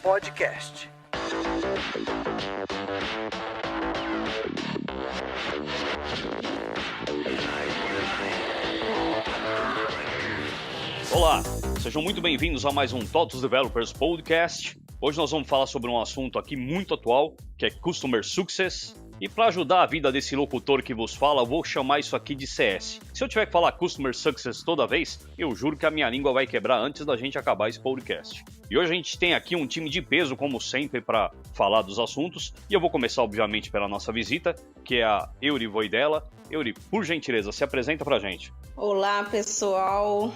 Podcast. Olá, sejam muito bem-vindos a mais um TOTOS Developers Podcast. Hoje nós vamos falar sobre um assunto aqui muito atual, que é Customer Success. E para ajudar a vida desse locutor que vos fala, eu vou chamar isso aqui de CS. Se eu tiver que falar Customer Success toda vez, eu juro que a minha língua vai quebrar antes da gente acabar esse podcast. E hoje a gente tem aqui um time de peso, como sempre, para falar dos assuntos. E eu vou começar, obviamente, pela nossa visita, que é a Eury Voidella. Eury, por gentileza, se apresenta pra gente. Olá, pessoal.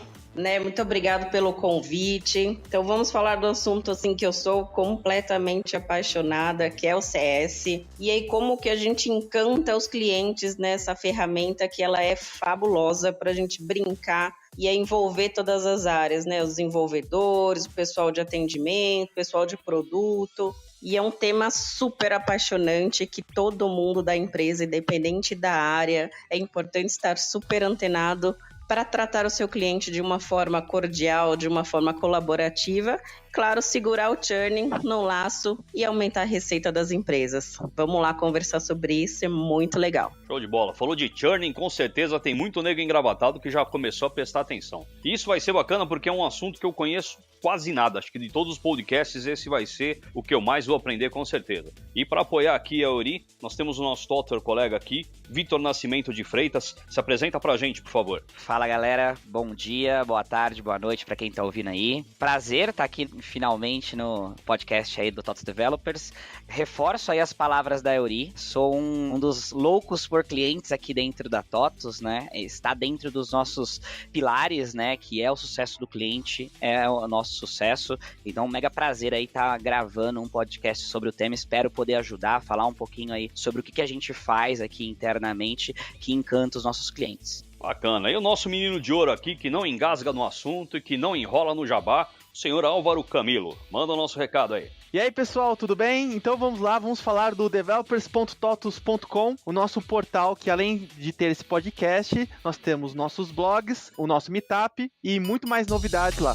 Muito obrigado pelo convite. Então vamos falar do assunto assim que eu sou completamente apaixonada, que é o CS. E aí como que a gente encanta os clientes nessa ferramenta que ela é fabulosa para a gente brincar e envolver todas as áreas, os desenvolvedores, o pessoal de atendimento, o pessoal de produto. E é um tema super apaixonante que todo mundo da empresa, independente da área, é importante estar super antenado para tratar o seu cliente de uma forma cordial, de uma forma colaborativa. Claro, segurar o churning no laço e aumentar a receita das empresas. Vamos lá conversar sobre isso, é muito legal. Show de bola. Falou de churning, com certeza tem muito nego engravatado que já começou a prestar atenção. E isso vai ser bacana porque é um assunto que eu conheço quase nada. Acho que de todos os podcasts esse vai ser o que eu mais vou aprender com certeza. E para apoiar aqui a Eury, nós temos o nosso Totter colega aqui, Vitor Nascimento de Freitas. Se apresenta pra gente, por favor. Fala galera, bom dia, boa tarde, boa noite pra quem tá ouvindo aí. Prazer estar aqui finalmente no podcast aí do TOTOS Developers. Reforço aí as palavras da Eury, sou um dos loucos por clientes aqui dentro da TOTOS, Está dentro dos nossos pilares, que é o sucesso do cliente, é o nosso sucesso. Então, um mega prazer aí estar gravando um podcast sobre o tema. Espero poder ajudar, falar um pouquinho aí sobre o que a gente faz aqui internamente que encanta os nossos clientes. Bacana. E o nosso menino de ouro aqui, que não engasga no assunto e que não enrola no jabá, o senhor Álvaro Camilo. Manda o nosso recado aí. E aí, pessoal, tudo bem? Então vamos lá, vamos falar do developers.totos.com, o nosso portal que, além de ter esse podcast, nós temos nossos blogs, o nosso meetup e muito mais novidades lá.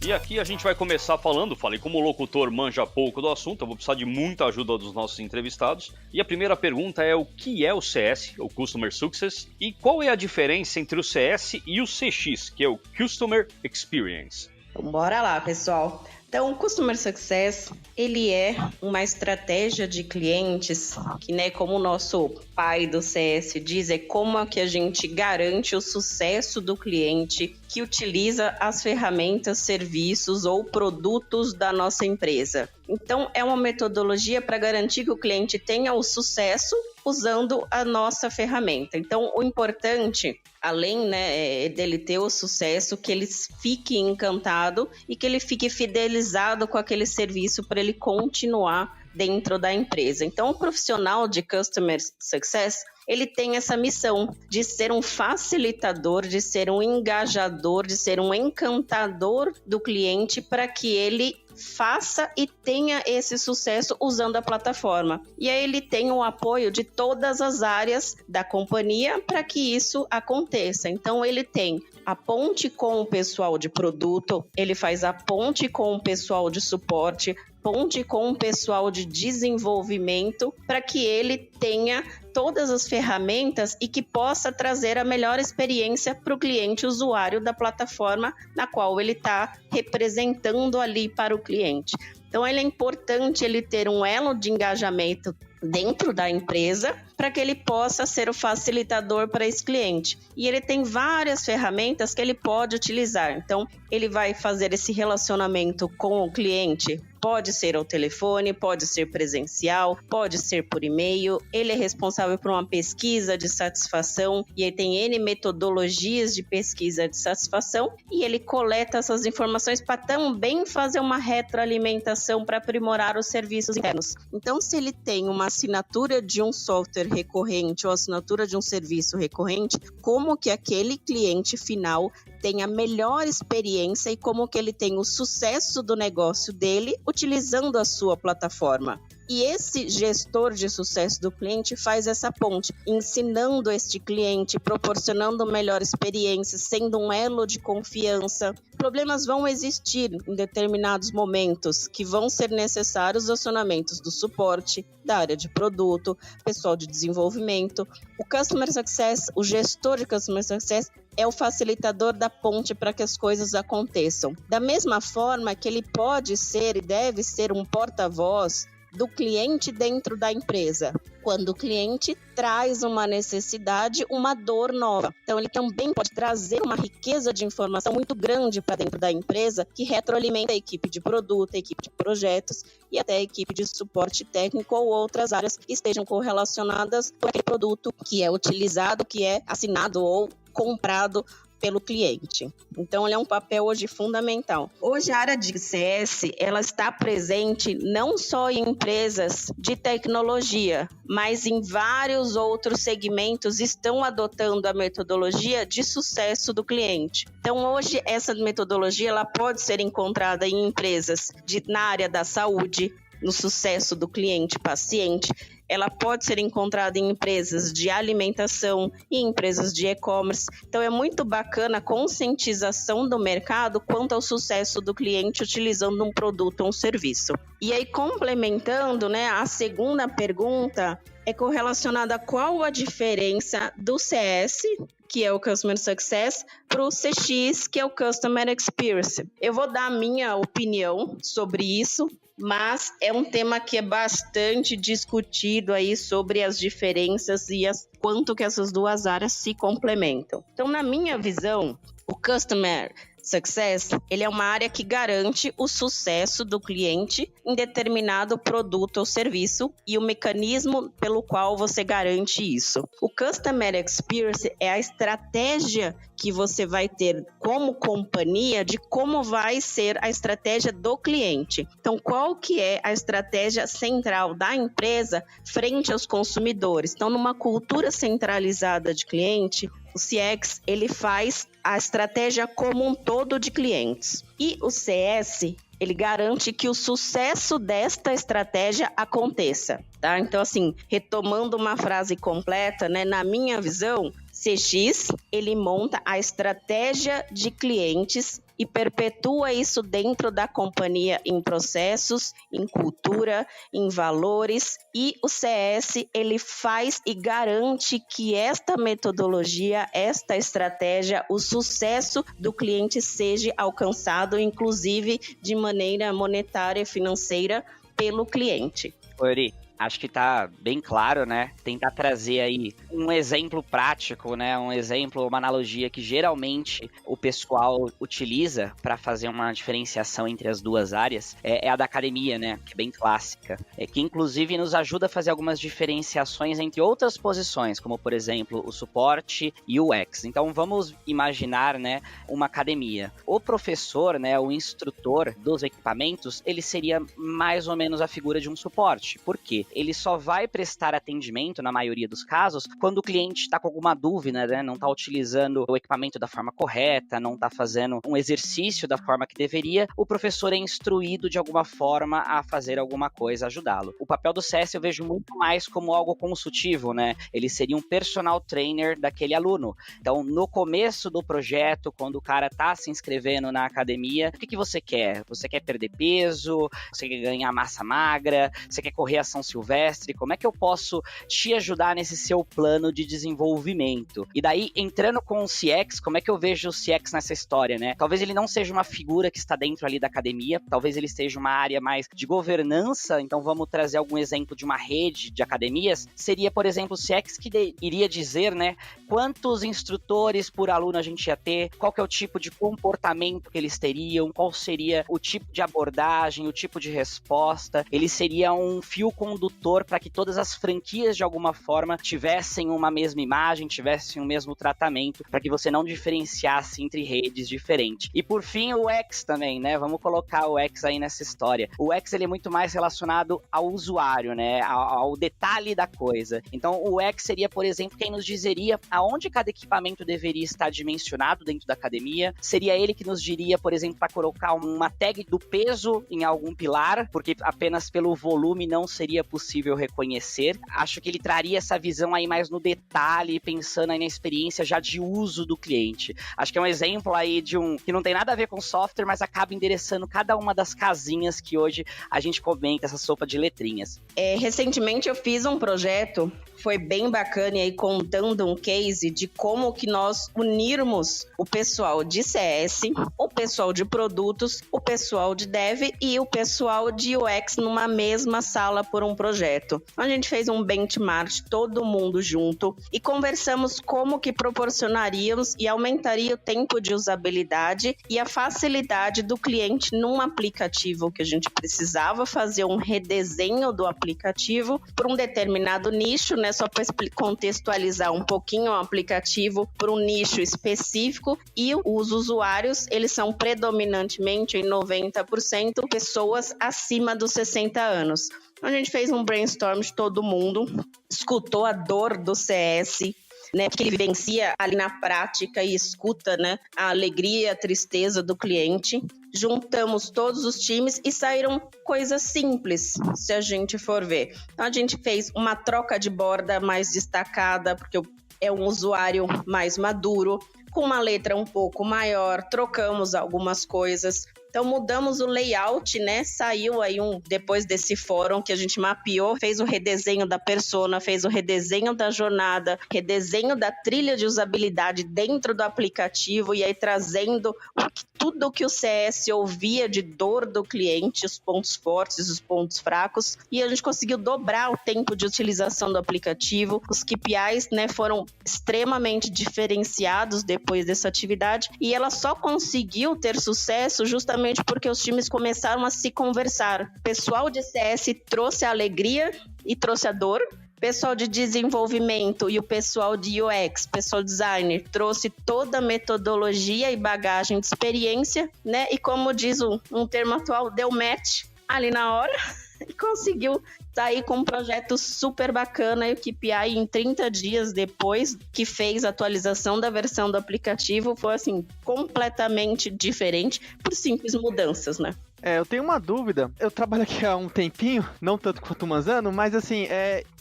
E aqui a gente vai começar falando, falei como o locutor manja pouco do assunto, eu vou precisar de muita ajuda dos nossos entrevistados. E a primeira pergunta é o que é o CS, o Customer Success, e qual é a diferença entre o CS e o CX, que é o Customer Experience? Então, bora lá, pessoal. Então, o Customer Success, ele é uma estratégia de clientes que, como o nosso pai do CS diz, é como é que a gente garante o sucesso do cliente que utiliza as ferramentas, serviços ou produtos da nossa empresa. Então, é uma metodologia para garantir que o cliente tenha o sucesso usando a nossa ferramenta. Então, o importante, além dele ter o sucesso, que ele fique encantado e que ele fique fidelizado com aquele serviço para ele continuar dentro da empresa. Então, o profissional de Customer Success, ele tem essa missão de ser um facilitador, de ser um engajador, de ser um encantador do cliente para que ele faça e tenha esse sucesso usando a plataforma. E aí ele tem o apoio de todas as áreas da companhia para que isso aconteça. Então ele tem a ponte com o pessoal de produto, ele faz a ponte com o pessoal de suporte, ponte com o pessoal de desenvolvimento para que ele tenha todas as ferramentas e que possa trazer a melhor experiência para o cliente usuário da plataforma na qual ele está representando ali para o cliente. Então, é importante ele ter um elo de engajamento dentro da empresa para que ele possa ser o facilitador para esse cliente. E ele tem várias ferramentas que ele pode utilizar. Então, ele vai fazer esse relacionamento com o cliente. Pode ser ao telefone, pode ser presencial, pode ser por e-mail. Ele é responsável por uma pesquisa de satisfação e aí tem N metodologias de pesquisa de satisfação e ele coleta essas informações para também fazer uma retroalimentação para aprimorar os serviços internos. Então, se ele tem uma assinatura de um software recorrente ou assinatura de um serviço recorrente, como que aquele cliente final tem a melhor experiência e como que ele tem o sucesso do negócio dele utilizando a sua plataforma. E esse gestor de sucesso do cliente faz essa ponte, ensinando este cliente, proporcionando melhor experiência, sendo um elo de confiança. Problemas vão existir em determinados momentos que vão ser necessários acionamentos do suporte, da área de produto, pessoal de desenvolvimento. O Customer Success, o gestor de Customer Success, é o facilitador da ponte para que as coisas aconteçam. Da mesma forma que ele pode ser e deve ser um porta-voz do cliente dentro da empresa, quando o cliente traz uma necessidade, uma dor nova. Então, ele também pode trazer uma riqueza de informação muito grande para dentro da empresa, que retroalimenta a equipe de produto, a equipe de projetos e até a equipe de suporte técnico ou outras áreas que estejam correlacionadas com aquele produto que é utilizado, que é assinado ou comprado pelo cliente. Então, ele é um papel hoje fundamental. Hoje, a área de CS, ela está presente não só em empresas de tecnologia, mas em vários outros segmentos estão adotando a metodologia de sucesso do cliente. Então, hoje, essa metodologia ela pode ser encontrada em empresas na área da saúde, no sucesso do cliente-paciente. Ela pode ser encontrada em empresas de alimentação e empresas de e-commerce. Então, é muito bacana a conscientização do mercado quanto ao sucesso do cliente utilizando um produto ou um serviço. E aí, complementando, a segunda pergunta é correlacionada a qual a diferença do CS, que é o Customer Success, para o CX, que é o Customer Experience. Eu vou dar a minha opinião sobre isso, mas é um tema que é bastante discutido aí sobre as diferenças e quanto que essas duas áreas se complementam. Então, na minha visão, o Customer Success, ele é uma área que garante o sucesso do cliente em determinado produto ou serviço e o mecanismo pelo qual você garante isso. O Customer Experience é a estratégia que você vai ter como companhia de como vai ser a estratégia do cliente. Então, qual que é a estratégia central da empresa frente aos consumidores? Então, numa cultura centralizada de cliente, o CX, ele faz a estratégia como um todo de clientes. E o CS, ele garante que o sucesso desta estratégia aconteça, tá? Então, assim, retomando uma frase completa, na minha visão, CX, ele monta a estratégia de clientes e perpetua isso dentro da companhia em processos, em cultura, em valores. E o CS, ele faz e garante que esta metodologia, esta estratégia, o sucesso do cliente seja alcançado, inclusive de maneira monetária e financeira, pelo cliente. Ori, acho que tá bem claro, Tentar trazer aí um exemplo prático, um exemplo, uma analogia que geralmente o pessoal utiliza para fazer uma diferenciação entre as duas áreas é a da academia, Que é bem clássica. Que inclusive nos ajuda a fazer algumas diferenciações entre outras posições, como por exemplo o suporte e o UX. Então vamos imaginar, uma academia. O professor, o instrutor dos equipamentos, ele seria mais ou menos a figura de um suporte. Por quê? Ele só vai prestar atendimento, na maioria dos casos, quando o cliente está com alguma dúvida, não está utilizando o equipamento da forma correta, não está fazendo um exercício da forma que deveria, o professor é instruído de alguma forma a fazer alguma coisa, ajudá-lo. O papel do CS eu vejo muito mais como algo consultivo, Ele seria um personal trainer daquele aluno. Então, no começo do projeto, quando o cara está se inscrevendo na academia, o que você quer? Você quer perder peso? Você quer ganhar massa magra? Você quer correr a São Silvestre? Como é que eu posso te ajudar nesse seu plano de desenvolvimento? E daí, entrando com o CX, como é que eu vejo o CX nessa história, Talvez ele não seja uma figura que está dentro ali da academia, talvez ele esteja uma área mais de governança, então vamos trazer algum exemplo de uma rede de academias, seria, por exemplo, o CX que iria dizer, quantos instrutores por aluno a gente ia ter, qual que é o tipo de comportamento que eles teriam, qual seria o tipo de abordagem, o tipo de resposta, ele seria um fio condutor condutor para que todas as franquias, de alguma forma, tivessem uma mesma imagem, tivessem o mesmo tratamento, para que você não diferenciasse entre redes diferentes. E por fim, o UX também, né? Vamos colocar o UX aí nessa história. O UX, ele é muito mais relacionado ao usuário, né? Ao detalhe da coisa. Então, o UX seria, por exemplo, quem nos dizeria aonde cada equipamento deveria estar dimensionado dentro da academia. Seria ele que nos diria, por exemplo, para colocar uma tag do peso em algum pilar, porque apenas pelo volume não seria possível reconhecer. Acho que ele traria essa visão aí mais no detalhe, pensando aí na experiência já de uso do cliente. Acho que é um exemplo aí de que não tem nada a ver com software, mas acaba endereçando cada uma das casinhas que hoje a gente comenta, essa sopa de letrinhas. Recentemente eu fiz um projeto, foi bem bacana, e aí contando um case de como que nós unirmos o pessoal de CS, o pessoal de produtos, o pessoal de dev e o pessoal de UX numa mesma sala por um projeto. A gente fez um benchmark, todo mundo junto, e conversamos como que proporcionaríamos e aumentaria o tempo de usabilidade e a facilidade do cliente num aplicativo que a gente precisava fazer um redesenho do aplicativo para um determinado nicho, né? Só para contextualizar um pouquinho o aplicativo para um nicho específico, e os usuários, eles são predominantemente em 90% pessoas acima dos 60 anos. A gente fez um brainstorm de todo mundo, escutou a dor do CS, né, que ele vivencia ali na prática e escuta, né, a alegria e a tristeza do cliente. Juntamos todos os times e saíram coisas simples, se a gente for ver. Então, a gente fez uma troca de borda mais destacada, porque é um usuário mais maduro, com uma letra um pouco maior, trocamos algumas coisas. Então, mudamos o layout, né? Saiu aí depois desse fórum que a gente mapeou, fez o redesenho da persona, fez o redesenho da jornada, redesenho da trilha de usabilidade dentro do aplicativo, e aí trazendo tudo que o CS ouvia de dor do cliente, os pontos fortes, os pontos fracos, e a gente conseguiu dobrar o tempo de utilização do aplicativo. Os KPIs, né, foram extremamente diferenciados depois dessa atividade, e ela só conseguiu ter sucesso justamente porque os times começaram a se conversar. O pessoal de CS trouxe a alegria e trouxe a dor. O pessoal de desenvolvimento e o pessoal de UX, pessoal designer, trouxe toda a metodologia e bagagem de experiência, né? E como diz um termo atual, deu match ali na hora e conseguiu sair com um projeto super bacana, e o KPI em 30 dias depois que fez a atualização da versão do aplicativo foi assim, completamente diferente por simples mudanças, né? Eu tenho uma dúvida. Eu trabalho aqui há um tempinho, não tanto quanto o Manzano, mas assim,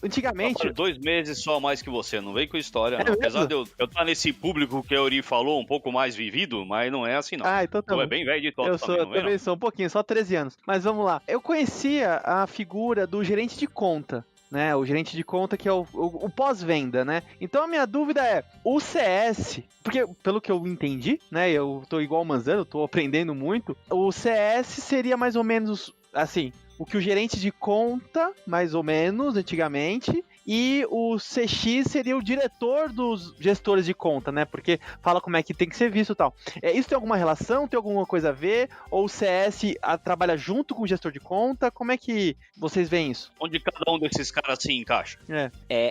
antigamente... Eu 2 meses só a mais que você, não vem com história. Não. Mesmo? Apesar de eu estar nesse público que a Euri falou, um pouco mais vivido, mas não é assim não. Então tá Tu bom. é bem velho de todo Eu também sou um pouquinho, só 13 anos. Mas vamos lá. Eu conhecia a figura do gerente de conta, né? O gerente de conta que é o pós-venda, né? Então a minha dúvida é, o CS, porque pelo que eu entendi, né? Eu tô igual o Manzano, tô aprendendo muito. O CS seria mais ou menos, assim, o que o gerente de conta, mais ou menos, antigamente, e o CX seria o diretor dos gestores de conta, né? Porque fala como é que tem que ser visto e tal. Isso tem alguma relação? Tem alguma coisa a ver? Ou o CS trabalha junto com o gestor de conta? Como é que vocês veem isso? Onde cada um desses caras se encaixa?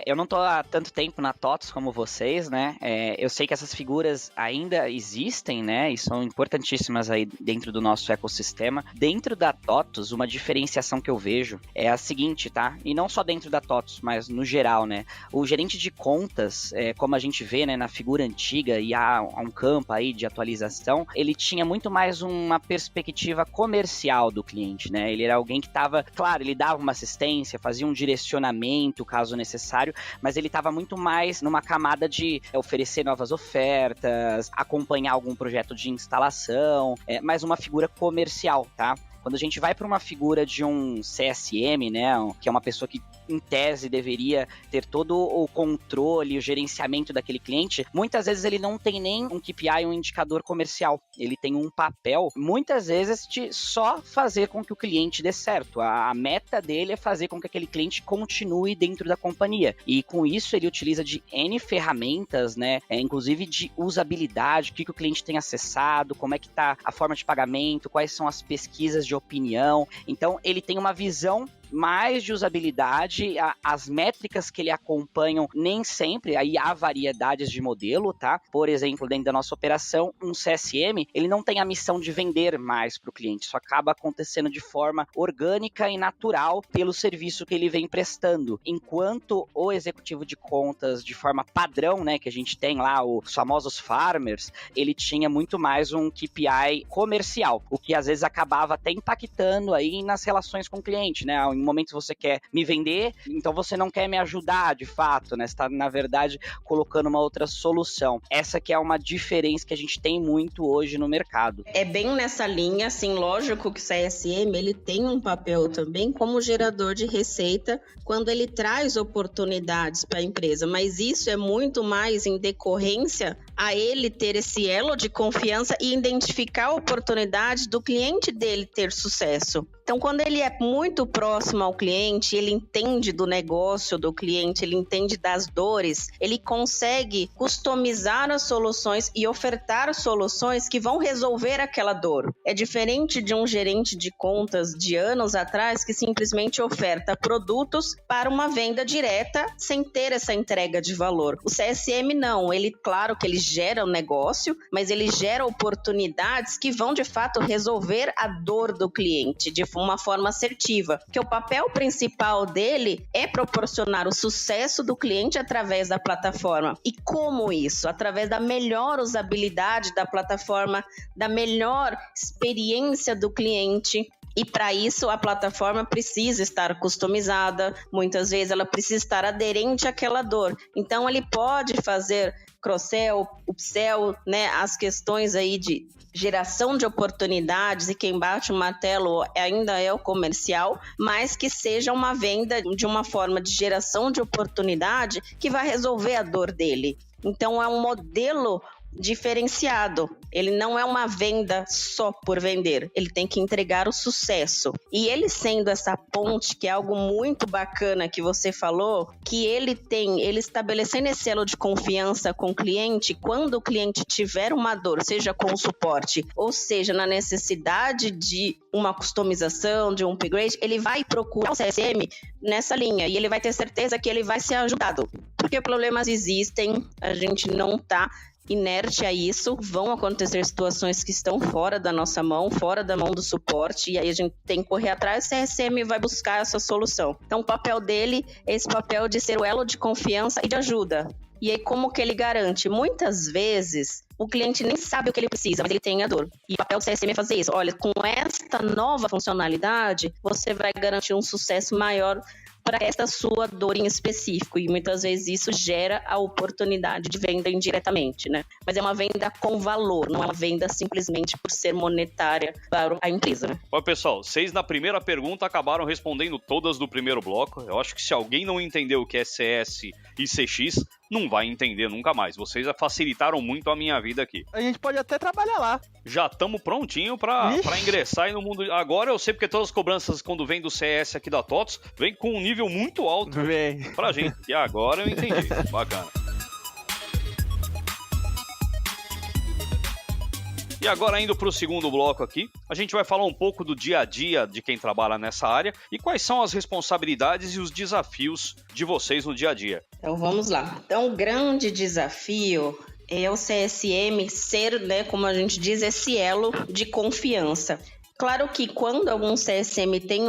Eu não tô há tanto tempo na TOTOS como vocês, né? Eu sei que essas figuras ainda existem, né? E são importantíssimas aí dentro do nosso ecossistema. Dentro da TOTOS, uma diferenciação que eu vejo é a seguinte, tá? E não só dentro da TOTOS, mas no geral, né? O gerente de contas, como a gente vê, né, na figura antiga, e há um campo aí de atualização, ele tinha muito mais uma perspectiva comercial do cliente, né? Ele era alguém que estava, claro, ele dava uma assistência, fazia um direcionamento, caso necessário, mas ele estava muito mais numa camada de oferecer novas ofertas, acompanhar algum projeto de instalação, mais uma figura comercial, tá? Quando a gente vai para uma figura de um CSM, né, que é uma pessoa que em tese deveria ter todo o controle, o gerenciamento daquele cliente, muitas vezes ele não tem nem um KPI, um indicador comercial. Ele tem um papel, muitas vezes, de só fazer com que o cliente dê certo. A meta dele é fazer com que aquele cliente continue dentro da companhia. E com isso ele utiliza de N ferramentas, né, inclusive de usabilidade, o que o cliente tem acessado, como é que está a forma de pagamento, quais são as pesquisas de opinião. Então ele tem uma visão mais de usabilidade, as métricas que ele acompanham nem sempre, aí há variedades de modelo, tá? Por exemplo, dentro da nossa operação, um CSM, ele não tem a missão de vender mais para o cliente, isso acaba acontecendo de forma orgânica e natural pelo serviço que ele vem prestando, enquanto o executivo de contas de forma padrão, né, que a gente tem lá, os famosos farmers, ele tinha muito mais um KPI comercial, o que às vezes acabava até impactando aí nas relações com o cliente, né? Em momentos você quer me vender, então você não quer me ajudar de fato, né? Você está, na verdade, colocando uma outra solução. Essa que é uma diferença que a gente tem muito hoje no mercado. É bem nessa linha, assim, lógico que o CSM, ele tem um papel também como gerador de receita quando ele traz oportunidades para a empresa, mas isso é muito mais em decorrência a ele ter esse elo de confiança e identificar a oportunidade do cliente dele ter sucesso. Então, quando ele é muito próximo ao cliente, ele entende do negócio do cliente, ele entende das dores, ele consegue customizar as soluções e ofertar soluções que vão resolver aquela dor. É diferente de um gerente de contas de anos atrás que simplesmente oferta produtos para uma venda direta sem ter essa entrega de valor. O CSM não, ele, claro que ele gera o negócio, mas ele gera oportunidades que vão de fato resolver a dor do cliente de uma forma assertiva, porque o papel principal dele é proporcionar o sucesso do cliente através da plataforma. E como isso? Através da melhor usabilidade da plataforma, da melhor experiência do cliente. E para isso a plataforma precisa estar customizada, muitas vezes ela precisa estar aderente àquela dor. Então ele pode fazer cross-sell, upsell, né, as questões aí de geração de oportunidades, e quem bate o martelo ainda é o comercial, mas que seja uma venda de uma forma de geração de oportunidade que vai resolver a dor dele. Então é um modelo diferenciado. Ele não é uma venda só por vender, ele tem que entregar o sucesso. E ele sendo essa ponte, que é algo muito bacana que você falou, que ele estabelecendo esse elo de confiança com o cliente, quando o cliente tiver uma dor, seja com o suporte, ou seja, na necessidade de uma customização, de um upgrade, ele vai procurar o CSM nessa linha e ele vai ter certeza que ele vai ser ajudado. Porque problemas existem, a gente não está inerte a isso, vão acontecer situações que estão fora da nossa mão, fora da mão do suporte, e aí a gente tem que correr atrás, o CSM vai buscar essa solução. Então o papel dele é esse papel de ser o elo de confiança e de ajuda. E aí como que ele garante? Muitas vezes o cliente nem sabe o que ele precisa, mas ele tem a dor. E o papel do CSM é fazer isso. Olha, com esta nova funcionalidade, você vai garantir um sucesso maior para esta sua dor em específico, e muitas vezes isso gera a oportunidade de venda indiretamente, né? Mas é uma venda com valor, não é uma venda simplesmente por ser monetária para a empresa, né? Olha, pessoal, vocês na primeira pergunta acabaram respondendo todas do primeiro bloco. Eu acho que se alguém não entendeu o que é CS e CX, não vai entender nunca mais. Vocês facilitaram muito a minha vida aqui. A gente pode até trabalhar lá. Já estamos prontinho para ingressar aí no mundo. Agora eu sei porque todas as cobranças, quando vem do CS aqui da TOTOS, vem com um nível muito alto pra gente. E agora eu entendi. Bacana. E agora, indo para o segundo bloco aqui, a gente vai falar um pouco do dia a dia de quem trabalha nessa área e quais são as responsabilidades e os desafios de vocês no dia a dia. Então vamos lá. Então o grande desafio é o CSM ser, né, como a gente diz, esse elo de confiança. Claro que quando algum CSM tem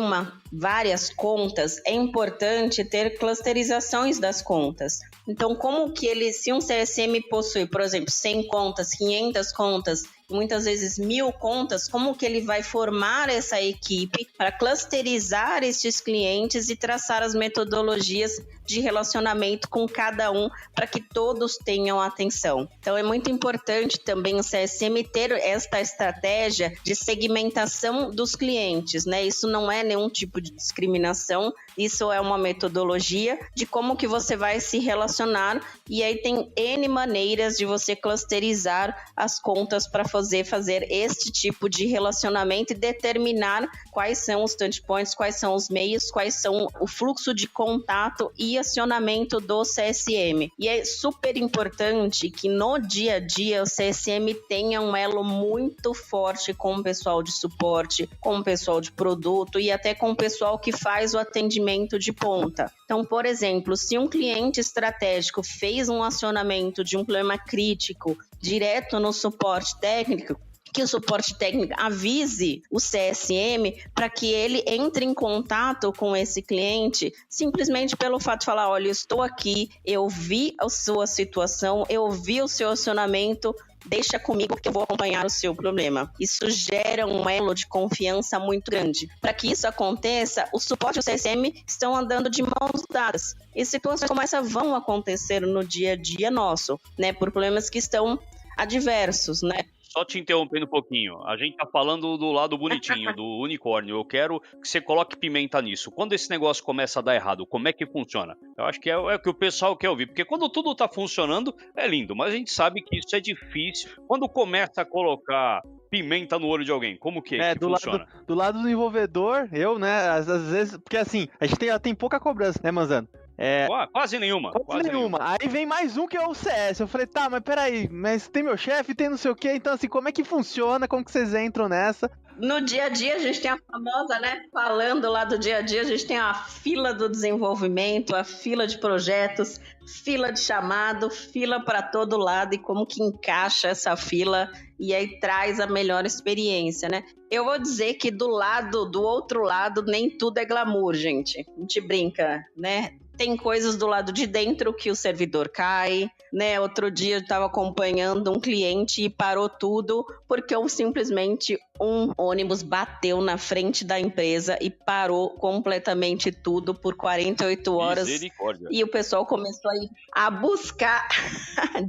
várias contas, é importante ter clusterizações das contas. Então, como que se um CSM possui, por exemplo, 100 contas, 500 contas, muitas vezes 1000 contas, como que ele vai formar essa equipe para clusterizar estes clientes e traçar as metodologias de relacionamento com cada um para que todos tenham atenção. Então é muito importante também o CSM ter esta estratégia de segmentação dos clientes, né? Isso não é nenhum tipo de discriminação, isso é uma metodologia de como que você vai se relacionar, e aí tem N maneiras de você clusterizar as contas para fazer você fazer este tipo de relacionamento e determinar quais são os touch points, quais são os meios, quais são o fluxo de contato e acionamento do CSM. E é super importante que no dia a dia o CSM tenha um elo muito forte com o pessoal de suporte, com o pessoal de produto e até com o pessoal que faz o atendimento de ponta. Então, por exemplo, se um cliente estratégico fez um acionamento de um problema crítico direto no suporte técnico, que o suporte técnico avise o CSM para que ele entre em contato com esse cliente, simplesmente pelo fato de falar, olha, eu estou aqui, eu vi a sua situação, eu vi o seu acionamento, deixa comigo que eu vou acompanhar o seu problema. Isso gera um elo de confiança muito grande. Para que isso aconteça, o suporte e o CSM estão andando de mãos dadas. E situações como essa vão acontecer no dia a dia nosso, né? Por problemas que estão adversos, né? Só te interrompendo um pouquinho, a gente tá falando do lado bonitinho, do unicórnio. Eu quero que você coloque pimenta nisso. Quando esse negócio começa a dar errado, como é que funciona? Eu acho que é o que o pessoal quer ouvir, porque quando tudo tá funcionando, é lindo, mas a gente sabe que isso é difícil. Quando começa a colocar pimenta no olho de alguém, como que funciona? Do lado do desenvolvedor, né, às vezes, porque assim, a gente tem pouca cobrança, né, Manzano? Quase nenhuma. Quase nenhuma. Aí vem mais um que é o CS. Eu falei, tá, mas peraí, mas tem meu chefe, tem não sei o quê. Então, assim, como é que funciona? Como que vocês entram nessa? No dia a dia, a gente tem a famosa, né? Falando lá do dia a dia, a gente tem a fila do desenvolvimento, a fila de projetos, fila de chamado, fila para todo lado e como que encaixa essa fila e aí traz a melhor experiência, né? Eu vou dizer que do outro lado, nem tudo é glamour, gente. A gente brinca, né? Tem coisas do lado de dentro que o servidor cai, né? Outro dia eu estava acompanhando um cliente e parou tudo porque simplesmente um ônibus bateu na frente da empresa e parou completamente tudo por 48 horas. Misericórdia. E o pessoal começou a buscar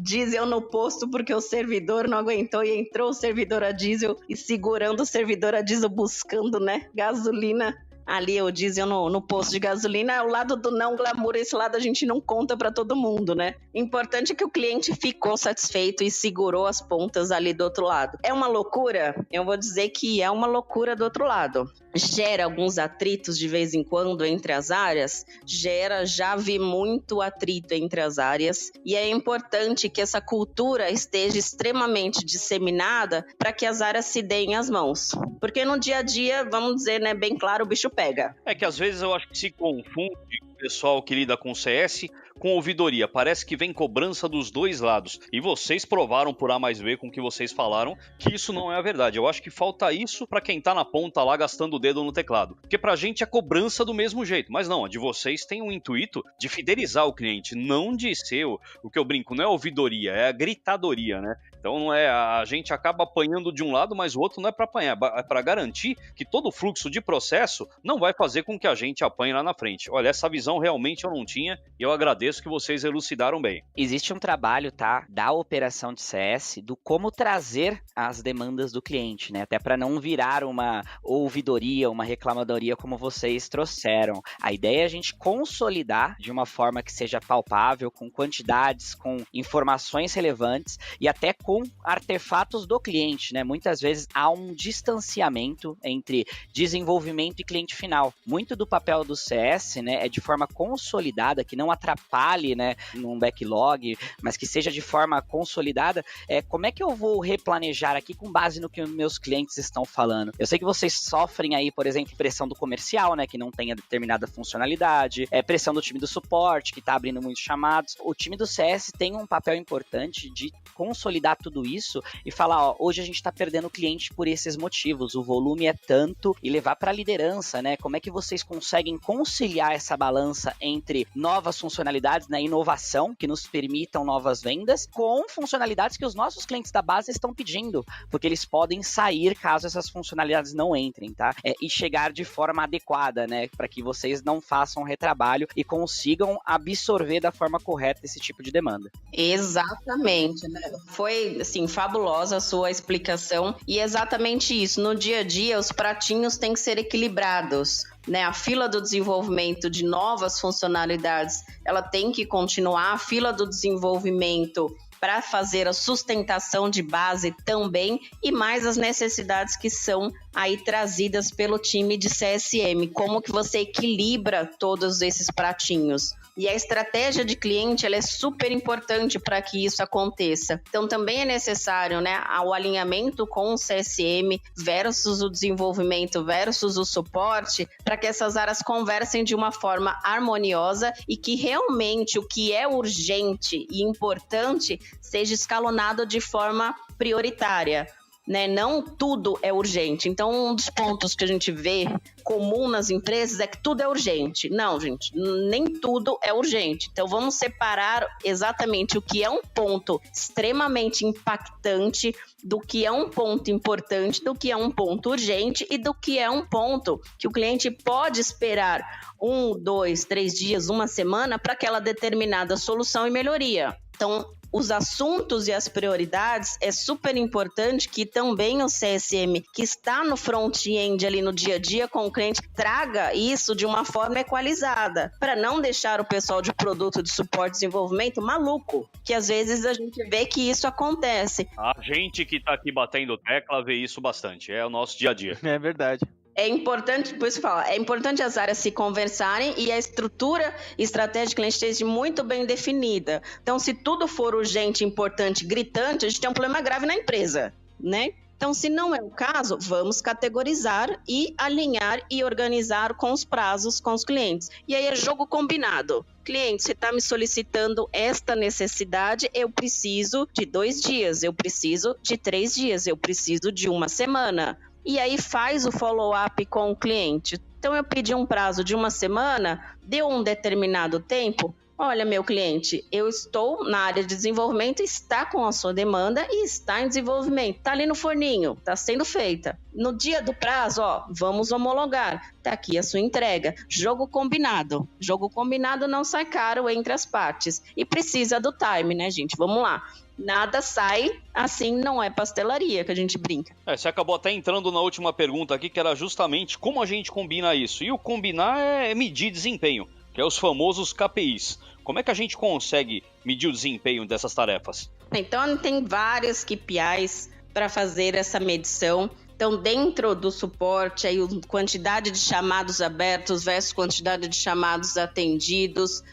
diesel no posto porque o servidor não aguentou e entrou o servidor a diesel e segurando o servidor a diesel buscando, né, gasolina. Ali o diesel no posto de gasolina é o lado do não glamour, esse lado a gente não conta para todo mundo, né? Importante é que o cliente ficou satisfeito e segurou as pontas ali do outro lado. É uma loucura? Eu vou dizer que é uma loucura do outro lado. Gera alguns atritos de vez em quando entre as áreas? Já vi muito atrito entre as áreas e é importante que essa cultura esteja extremamente disseminada para que as áreas se deem as mãos. Porque no dia a dia, vamos dizer, né, bem claro, o bicho pega. É que às vezes eu acho que se confunde o pessoal que lida com CS com ouvidoria. Parece que vem cobrança dos dois lados. E vocês provaram por A mais B com o que vocês falaram que isso não é a verdade. Eu acho que falta isso pra quem tá na ponta lá gastando o dedo no teclado. Porque pra gente é cobrança do mesmo jeito. Mas não, a de vocês tem um intuito de fidelizar o cliente, não de ser o que eu brinco, não é ouvidoria, é a gritadoria, né? Então não é, a gente acaba apanhando de um lado, mas o outro não é para apanhar, é para garantir que todo o fluxo de processo não vai fazer com que a gente apanhe lá na frente. Olha, essa visão realmente eu não tinha e eu agradeço que vocês elucidaram bem. Existe um trabalho, tá, da operação de CS, do como trazer as demandas do cliente, né, até para não virar uma ouvidoria, uma reclamadoria como vocês trouxeram. A ideia é a gente consolidar de uma forma que seja palpável, com quantidades, com informações relevantes e até com artefatos do cliente, né? Muitas vezes há um distanciamento entre desenvolvimento e cliente final. Muito do papel do CS, né, é de forma consolidada, que não atrapalhe, né, num backlog, mas que seja de forma consolidada. Como é que eu vou replanejar aqui com base no que meus clientes estão falando? Eu sei que vocês sofrem aí, por exemplo, pressão do comercial, né, que não tenha determinada funcionalidade, pressão do time do suporte, que está abrindo muitos chamados. O time do CS tem um papel importante de consolidar tudo isso e falar, ó, hoje a gente está perdendo o cliente por esses motivos, o volume é tanto, e levar para a liderança, né? Como é que vocês conseguem conciliar essa balança entre novas funcionalidades, né, inovação, que nos permitam novas vendas, com funcionalidades que os nossos clientes da base estão pedindo, porque eles podem sair caso essas funcionalidades não entrem, tá? E chegar de forma adequada, né, para que vocês não façam retrabalho e consigam absorver da forma correta esse tipo de demanda. Exatamente, né? Foi, assim, fabulosa a sua explicação e exatamente isso. No dia a dia, os pratinhos têm que ser equilibrados, né? A fila do desenvolvimento de novas funcionalidades, ela tem que continuar. A fila do desenvolvimento para fazer a sustentação de base também e mais as necessidades que são aí trazidas pelo time de CSM. Como que você equilibra todos esses pratinhos? E a estratégia de cliente ela é super importante para que isso aconteça. Então também é necessário, né, o alinhamento com o CSM versus o desenvolvimento versus o suporte para que essas áreas conversem de uma forma harmoniosa e que realmente o que é urgente e importante seja escalonado de forma prioritária. Né? Não tudo é urgente. Então, um dos pontos que a gente vê comum nas empresas é que tudo é urgente. Não, gente, nem tudo é urgente. Então, vamos separar exatamente o que é um ponto extremamente impactante do que é um ponto importante, do que é um ponto urgente e do que é um ponto que o cliente pode esperar 1, 2, 3 dias, uma semana para aquela determinada solução e melhoria. Então, os assuntos e as prioridades, é super importante que também o CSM, que está no front-end ali no dia a dia com o cliente, traga isso de uma forma equalizada, para não deixar o pessoal de produto, de suporte e desenvolvimento maluco, que às vezes a gente vê que isso acontece. A gente que está aqui batendo tecla vê isso bastante, é o nosso dia a dia. É verdade. É importante, depois fala, é importante as áreas se conversarem e a estrutura estratégica cliente esteja muito bem definida. Então, se tudo for urgente, importante, gritante, a gente tem um problema grave na empresa, né? Então, se não é o caso, vamos categorizar e alinhar e organizar com os prazos com os clientes. E aí é jogo combinado. Cliente, você está me solicitando esta necessidade, eu preciso de 2 dias, eu preciso de 3 dias, eu preciso de 1 semana. E aí faz o follow-up com o cliente. Então, eu pedi um prazo de 1 semana, deu um determinado tempo. Olha, meu cliente, eu estou na área de desenvolvimento, está com a sua demanda e está em desenvolvimento. Está ali no forninho, está sendo feita. No dia do prazo, vamos homologar. Está aqui a sua entrega. Jogo combinado. Jogo combinado não sai caro entre as partes. E precisa do time, né, gente? Vamos lá. Nada sai assim, não é pastelaria que a gente brinca. Você acabou até entrando na última pergunta aqui, que era justamente como a gente combina isso. E o combinar é medir desempenho, que é os famosos KPIs. Como é que a gente consegue medir o desempenho dessas tarefas? Então, tem várias KPIs para fazer essa medição. Então, dentro do suporte, aí, quantidade de chamados abertos versus quantidade de chamados atendidos,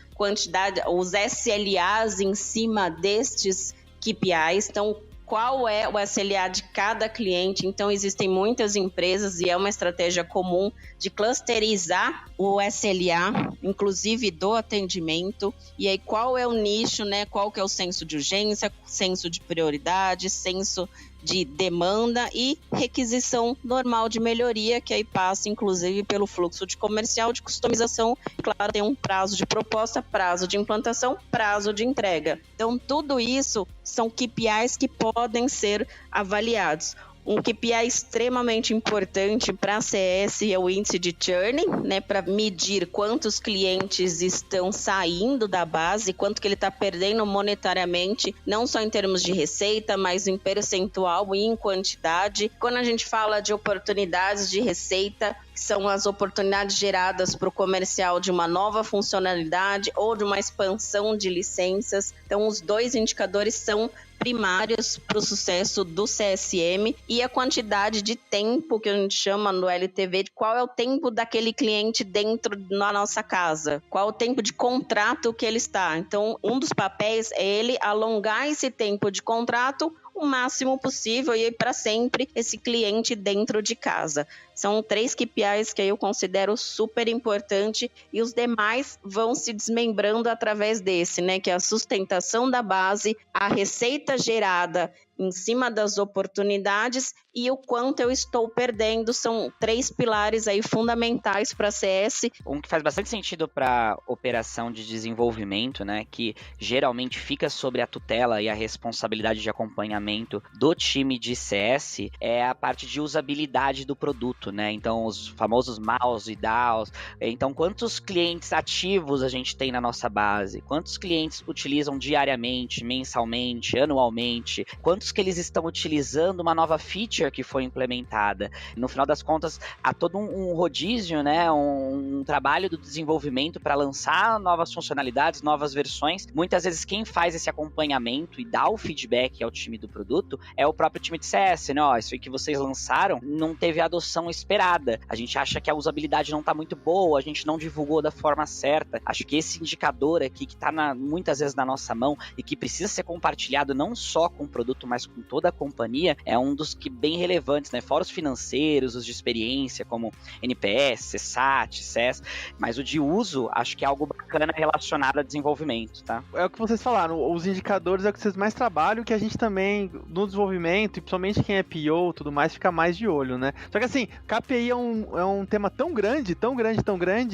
os SLAs em cima destes KPIs, então qual é o SLA de cada cliente. Então existem muitas empresas e é uma estratégia comum de clusterizar o SLA, inclusive do atendimento, e aí qual é o nicho, né? Qual que é o senso de urgência, senso de prioridade, senso de demanda e requisição normal de melhoria, que aí passa inclusive pelo fluxo de comercial, de customização. Claro, tem um prazo de proposta, prazo de implantação, prazo de entrega. Então tudo isso são KPIs que podem ser avaliados. Um KPI extremamente importante para a CS é o índice de churn, né, para medir quantos clientes estão saindo da base, quanto que ele está perdendo monetariamente, não só em termos de receita, mas em percentual e em quantidade. Quando a gente fala de oportunidades de receita, que são as oportunidades geradas para o comercial de uma nova funcionalidade ou de uma expansão de licenças, então os 2 indicadores são primários para o sucesso do CSM, e a quantidade de tempo que a gente chama no LTV, de qual é o tempo daquele cliente dentro da nossa casa, qual é o tempo de contrato que ele está. Então, um dos papéis é ele alongar esse tempo de contrato o máximo possível e para sempre esse cliente dentro de casa. São 3 KPIs que eu considero super importante e os demais vão se desmembrando através desse, né? Que é a sustentação da base, a receita gerada em cima das oportunidades e o quanto eu estou perdendo. São 3 pilares aí fundamentais para a CS. Um que faz bastante sentido para operação de desenvolvimento, né? Que geralmente fica sobre a tutela e a responsabilidade de acompanhamento do time de CS, é a parte de usabilidade do produto, produto, né? Então, os famosos MAUs e DAOs. Então, quantos clientes ativos a gente tem na nossa base? Quantos clientes utilizam diariamente, mensalmente, anualmente? Quantos que eles estão utilizando uma nova feature que foi implementada? No final das contas, há todo um rodízio, né? Um trabalho do desenvolvimento para lançar novas funcionalidades, novas versões. Muitas vezes quem faz esse acompanhamento e dá o feedback ao time do produto é o próprio time de CS, né? Ó, isso aí que vocês lançaram não teve a adoção esperada. A gente acha que a usabilidade não tá muito boa, a gente não divulgou da forma certa. Acho que esse indicador aqui que tá muitas vezes na nossa mão e que precisa ser compartilhado não só com o produto, mas com toda a companhia, é um dos que bem relevantes, né? Fora os financeiros, os de experiência, como NPS, CSAT, CES, mas o de uso, acho que é algo bacana relacionado a desenvolvimento, tá? É o que vocês falaram, os indicadores é o que vocês mais trabalham, que a gente também, no desenvolvimento, e principalmente quem é PO e tudo mais, fica mais de olho, né? Só que assim, KPI é um tema tão grande,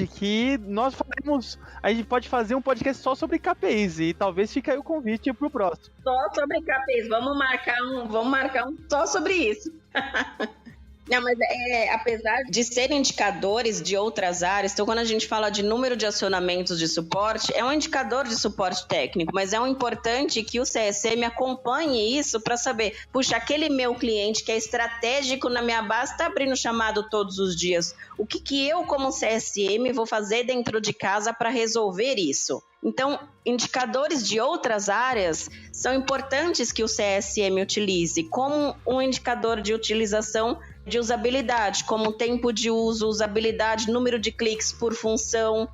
que nós faremos, a gente pode fazer um podcast só sobre KPIs, e talvez fique aí o convite pro próximo. Só sobre KPIs, vamos marcar um só sobre isso. Não, mas apesar de serem indicadores de outras áreas, então quando a gente fala de número de acionamentos de suporte, é um indicador de suporte técnico, mas é importante que o CSM acompanhe isso para saber, puxa, aquele meu cliente que é estratégico na minha base está abrindo chamado todos os dias. O que eu, como CSM, vou fazer dentro de casa para resolver isso? Então, indicadores de outras áreas são importantes que o CSM utilize, como um indicador de utilização de usabilidade, como tempo de uso, usabilidade, número de cliques por função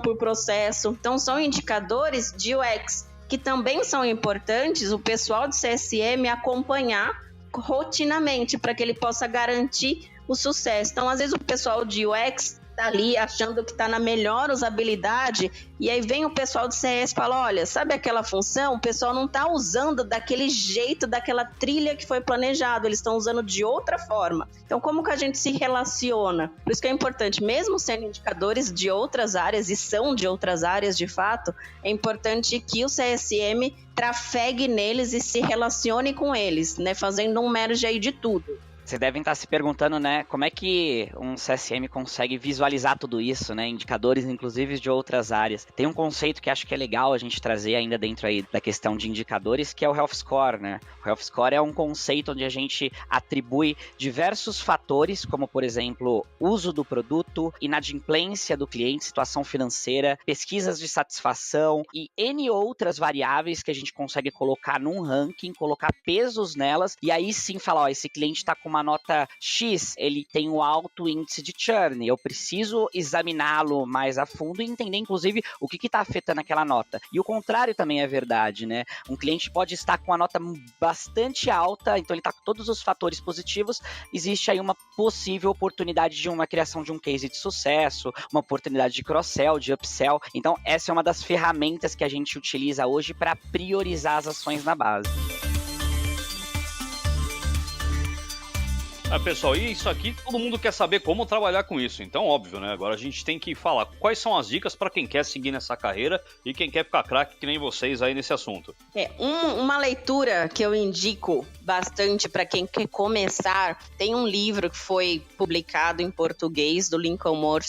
por processo. Então, são indicadores de UX que também são importantes o pessoal de CSM acompanhar rotinamente para que ele possa garantir o sucesso. Então, às vezes, o pessoal de UX tá ali achando que tá na melhor usabilidade, e aí vem o pessoal do CS e fala, olha, sabe aquela função? O pessoal não tá usando daquele jeito, daquela trilha que foi planejado, eles estão usando de outra forma. Então, como que a gente se relaciona? Por isso que é importante, mesmo sendo indicadores de outras áreas, e são de outras áreas de fato, é importante que o CSM trafegue neles e se relacione com eles, né? Fazendo um merge aí de tudo. Vocês devem estar se perguntando, né, como é que um CSM consegue visualizar tudo isso, né, indicadores inclusive de outras áreas. Tem um conceito que acho que é legal a gente trazer ainda dentro aí da questão de indicadores, que é o Health Score, né. O Health Score é um conceito onde a gente atribui diversos fatores, como por exemplo, uso do produto, inadimplência do cliente, situação financeira, pesquisas de satisfação e N outras variáveis que a gente consegue colocar num ranking, colocar pesos nelas e aí sim falar, ó, esse cliente está com uma nota X, ele tem um alto índice de churn, eu preciso examiná-lo mais a fundo e entender, inclusive, o que está afetando aquela nota. E o contrário também é verdade, né? Um cliente pode estar com uma nota bastante alta, então ele está com todos os fatores positivos, existe aí uma possível oportunidade de uma criação de um case de sucesso, uma oportunidade de cross-sell, de upsell. Então, essa é uma das ferramentas que a gente utiliza hoje para priorizar as ações na base. Pessoal, e isso aqui, todo mundo quer saber como trabalhar com isso. Então, óbvio, né? Agora a gente tem que falar quais são as dicas para quem quer seguir nessa carreira e quem quer ficar craque que nem vocês aí nesse assunto. Uma leitura que eu indico bastante para quem quer começar, tem um livro que foi publicado em português do Lincoln Moore,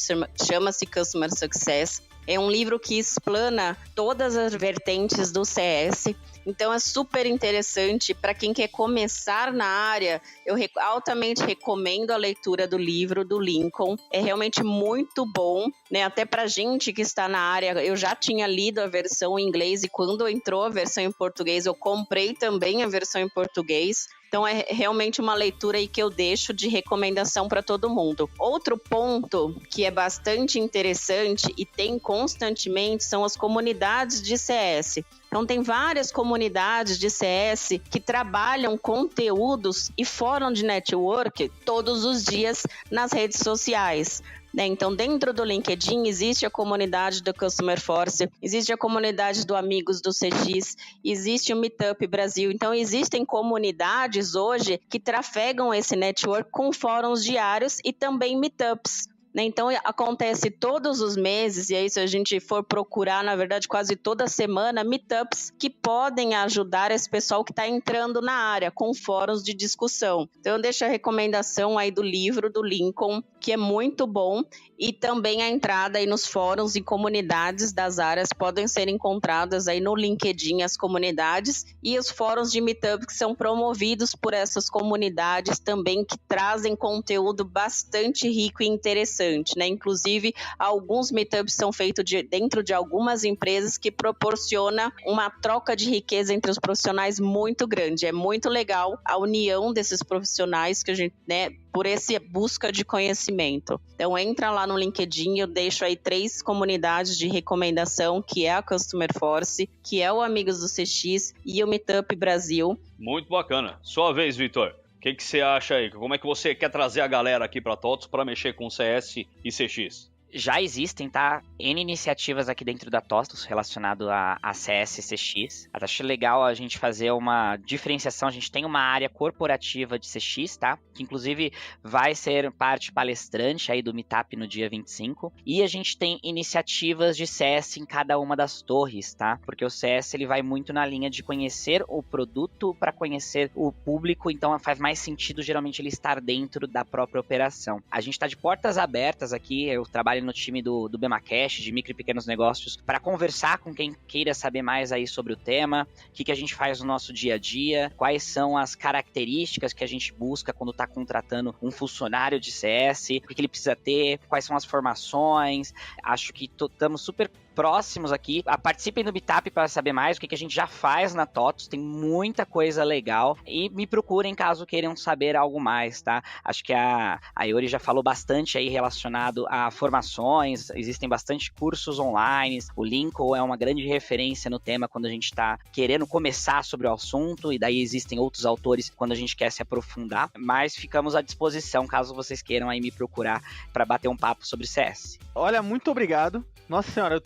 chama-se Customer Success. É um livro que explana todas as vertentes do CS. Então é super interessante para quem quer começar na área. Eu altamente recomendo a leitura do livro do Lincoln. É realmente muito bom, né? Até para gente que está na área. Eu já tinha lido a versão em inglês e quando entrou a versão em português, eu comprei também a versão em português. Então é realmente uma leitura aí que eu deixo de recomendação para todo mundo. Outro ponto que é bastante interessante e tem constantemente são as comunidades de CS. Então tem várias comunidades de CS que trabalham conteúdos e fórum de network todos os dias nas redes sociais. Então, dentro do LinkedIn, existe a comunidade do Customer Force, existe a comunidade do Amigos do CX, existe o Meetup Brasil. Então, existem comunidades hoje que trafegam esse network com fóruns diários e também meetups. né? Então acontece todos os meses, e aí se a gente for procurar, na verdade, quase toda semana, meetups que podem ajudar esse pessoal que está entrando na área, com fóruns de discussão. Então eu deixo a recomendação aí do livro do Lincoln, que é muito bom, e também a entrada aí nos fóruns e comunidades das áreas podem ser encontradas aí no LinkedIn, as comunidades, e os fóruns de meetup que são promovidos por essas comunidades também, que trazem conteúdo bastante rico e interessante, né? Inclusive, alguns meetups são feitos dentro de algumas empresas, que proporciona uma troca de riqueza entre os profissionais muito grande. É muito legal a união desses profissionais que a gente, né, por essa busca de conhecimento. Então entra lá no LinkedIn, eu deixo aí 3 comunidades de recomendação, que é a Customer Force, que é o Amigos do CX e o Meetup Brasil. Muito bacana. Sua vez, Vitor. O que você acha aí? Como é que você quer trazer a galera aqui para TOTOS para mexer com CS e CX? Já existem, tá? N iniciativas aqui dentro da TOTOS relacionado a CS e CX. Acho legal a gente fazer uma diferenciação. A gente tem uma área corporativa de CX, tá? Que inclusive vai ser parte palestrante aí do Meetup no dia 25. E a gente tem iniciativas de CS em cada uma das torres, tá? Porque o CS ele vai muito na linha de conhecer o produto para conhecer o público. Então faz mais sentido geralmente ele estar dentro da própria operação. A gente tá de portas abertas aqui. Eu trabalho no time do BemaCash, de micro e pequenos negócios, para conversar com quem queira saber mais aí sobre o tema, o que a gente faz no nosso dia a dia, quais são as características que a gente busca quando está contratando um funcionário de CS, o que ele precisa ter, quais são as formações. Acho que estamos super próximos aqui. Participem do Meetup para saber mais o que a gente já faz na TOTOS. Tem muita coisa legal. E me procurem caso queiram saber algo mais, tá? Acho que a Iori já falou bastante aí relacionado a formações. Existem bastante cursos online. O Lincoln é uma grande referência no tema quando a gente está querendo começar sobre o assunto. E daí existem outros autores quando a gente quer se aprofundar. Mas ficamos à disposição caso vocês queiram aí me procurar para bater um papo sobre CS. Olha, muito obrigado. Nossa senhora,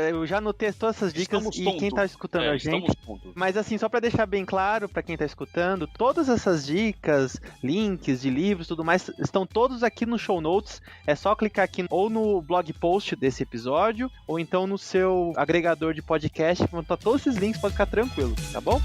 eu já anotei todas essas dicas quem tá escutando a gente. Mas assim, só pra deixar bem claro pra quem tá escutando, todas essas dicas, links de livros e tudo mais, estão todos aqui no show notes. É só clicar aqui ou no blog post desse episódio, ou então no seu agregador de podcast, vão estar todos esses links, pode ficar tranquilo, tá bom?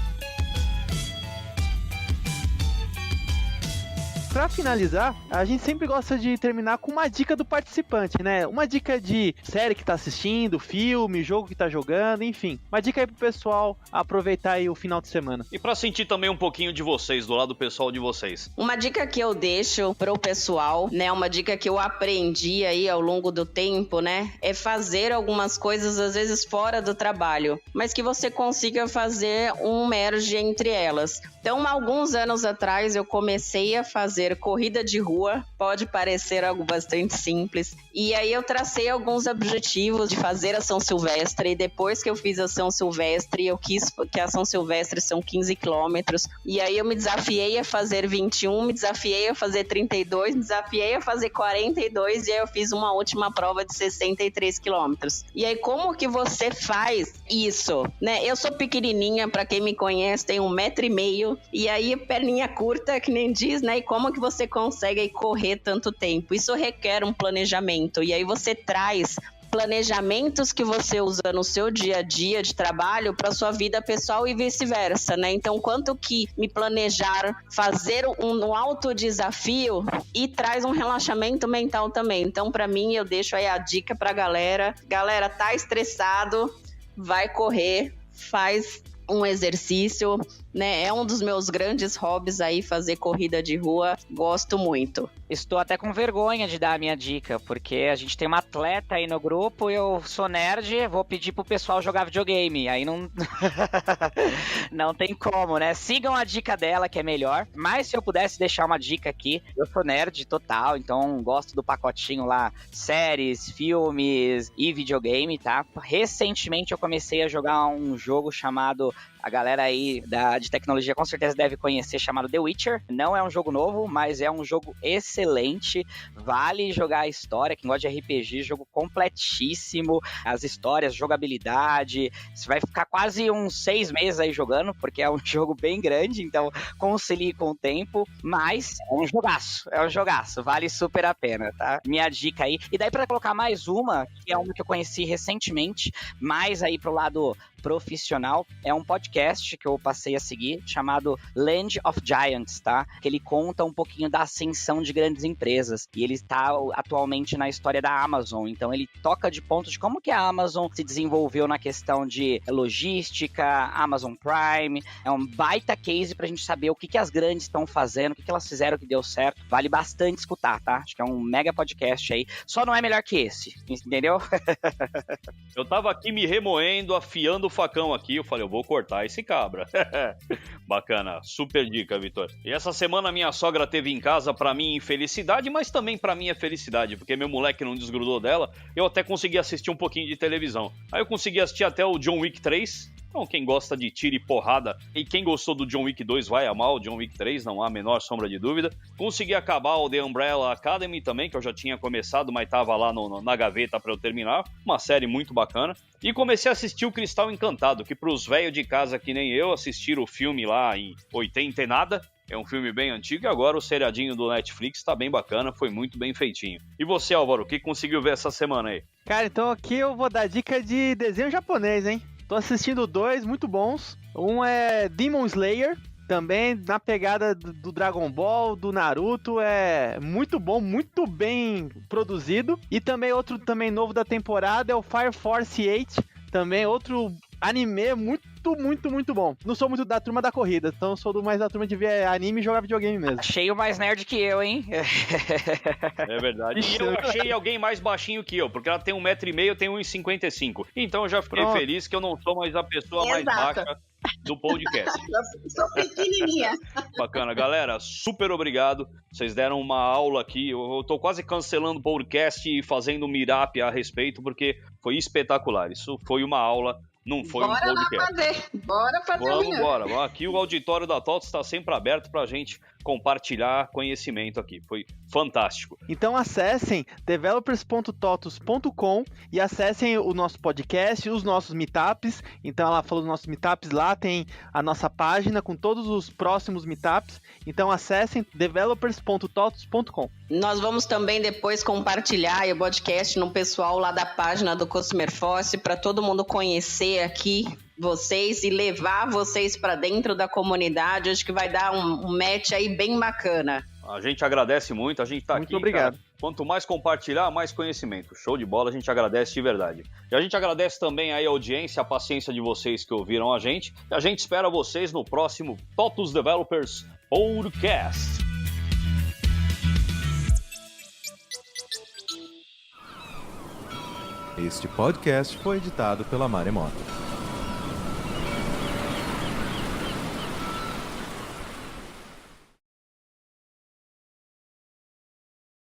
Pra finalizar, a gente sempre gosta de terminar com uma dica do participante, né? Uma dica de série que tá assistindo, filme, jogo que tá jogando, enfim. Uma dica aí pro pessoal aproveitar aí o final de semana. E pra sentir também um pouquinho de vocês, do lado pessoal de vocês. Uma dica que eu deixo pro pessoal, né? Uma dica que eu aprendi aí ao longo do tempo, né? É fazer algumas coisas, às vezes, fora do trabalho, mas que você consiga fazer um merge entre elas. Então, alguns anos atrás, eu comecei a fazer corrida de rua, pode parecer algo bastante simples, e aí eu tracei alguns objetivos de fazer a São Silvestre, e depois que eu fiz a São Silvestre, eu quis que a São Silvestre são 15 quilômetros, e aí eu me desafiei a fazer 21, me desafiei a fazer 32, me desafiei a fazer 42, e aí eu fiz uma última prova de 63 quilômetros. E aí como que você faz isso, né? Eu sou pequenininha, pra quem me conhece, tenho 1,5 m, e aí perninha curta, que nem diz, né? E como que você consegue aí correr tanto tempo? Isso requer um planejamento, e aí você traz planejamentos que você usa no seu dia a dia de trabalho para sua vida pessoal e vice-versa, né? Então, quanto que me planejar, fazer um autodesafio e traz um relaxamento mental também. Então, para mim, eu deixo aí a dica pra galera. Galera, tá estressado, vai correr, faz um exercício, né? É um dos meus grandes hobbies aí, fazer corrida de rua. Gosto muito. Estou até com vergonha de dar a minha dica, porque a gente tem uma atleta aí no grupo, eu sou nerd, vou pedir pro pessoal jogar videogame, aí não não tem como, né? Sigam a dica dela, que é melhor, mas se eu pudesse deixar uma dica aqui, eu sou nerd total, então gosto do pacotinho lá, séries, filmes e videogame, tá? Recentemente eu comecei a jogar um jogo chamado a galera aí de tecnologia com certeza deve conhecer, chamado The Witcher. Não é um jogo novo, mas é um jogo excelente, vale jogar a história, quem gosta de RPG, jogo completíssimo, as histórias, jogabilidade, você vai ficar quase uns 6 meses aí jogando, porque é um jogo bem grande, então concilie com o tempo, mas é um jogaço, vale super a pena, tá? Minha dica aí. E daí pra colocar mais uma, que é uma que eu conheci recentemente, mais aí pro lado profissional, é um podcast que eu passei a seguir, chamado Land of Giants, tá? Que ele conta um pouquinho da ascensão de grandes empresas, e ele está atualmente na história da Amazon, então ele toca de pontos de como que a Amazon se desenvolveu na questão de logística, Amazon Prime, é um baita case pra gente saber o que as grandes estão fazendo, o que elas fizeram que deu certo, vale bastante escutar, tá? Acho que é um mega podcast aí, só não é melhor que esse, entendeu? Eu tava aqui me remoendo, afiando o facão aqui, eu falei, eu vou cortar esse cabra. Bacana, super dica, Vitor. E essa semana minha sogra teve em casa pra minha infelicidade, mas também pra minha felicidade, porque meu moleque não desgrudou dela, eu até consegui assistir um pouquinho de televisão. Aí eu consegui assistir até o John Wick 3, então quem gosta de tiro e porrada, e quem gostou do John Wick 2 vai amar o John Wick 3, não há a menor sombra de dúvida. Consegui acabar o The Umbrella Academy também, que eu já tinha começado, mas tava lá na gaveta pra eu terminar, uma série muito bacana. E comecei a assistir o Cristal Encantado, que pros velhos de casa que nem eu assistiram o filme lá em 80 e nada, é um filme bem antigo, e agora o seriadinho do Netflix tá bem bacana, foi muito bem feitinho. E você, Álvaro, o que conseguiu ver essa semana aí? Cara, então aqui eu vou dar dica de desenho japonês, hein? Tô assistindo 2 muito bons. Um é Demon Slayer, também na pegada do Dragon Ball, do Naruto, é muito bom, muito bem produzido. E também outro também novo da temporada é o Fire Force 8, também outro anime muito bom. Não sou muito da turma da corrida, então sou mais da turma de ver anime e jogar videogame mesmo. Achei o mais nerd que eu, hein? É verdade. E eu achei alguém mais baixinho que eu, porque ela tem 1,5 m, eu tenho 1,55 m. Então eu já fiquei feliz que eu não sou mais a pessoa mais baixa do podcast. Sou pequenininha. Bacana, galera, super obrigado. Vocês deram uma aula aqui. Eu tô quase cancelando o podcast e fazendo um meetup a respeito, porque foi espetacular. Isso foi uma aula. Não foi um podcast. Bora fazer. Bora. Aqui o auditório da TOTOS está sempre aberto pra gente compartilhar conhecimento aqui. Foi fantástico. Então acessem developers.totos.com e acessem o nosso podcast, os nossos meetups. Então ela falou dos nossos meetups, lá tem a nossa página com todos os próximos meetups. Então acessem developers.totos.com. Nós vamos também depois compartilhar o podcast no pessoal lá da página do Customer Force para todo mundo conhecer aqui vocês e levar vocês para dentro da comunidade. Acho que vai dar um match aí bem bacana. A gente agradece muito, a gente tá aqui. Muito obrigado. Cara, quanto mais compartilhar, mais conhecimento. Show de bola, a gente agradece de verdade. E a gente agradece também aí a audiência, a paciência de vocês que ouviram a gente. E a gente espera vocês no próximo TOTOS Developers Podcast. Este podcast foi editado pela Maremoto.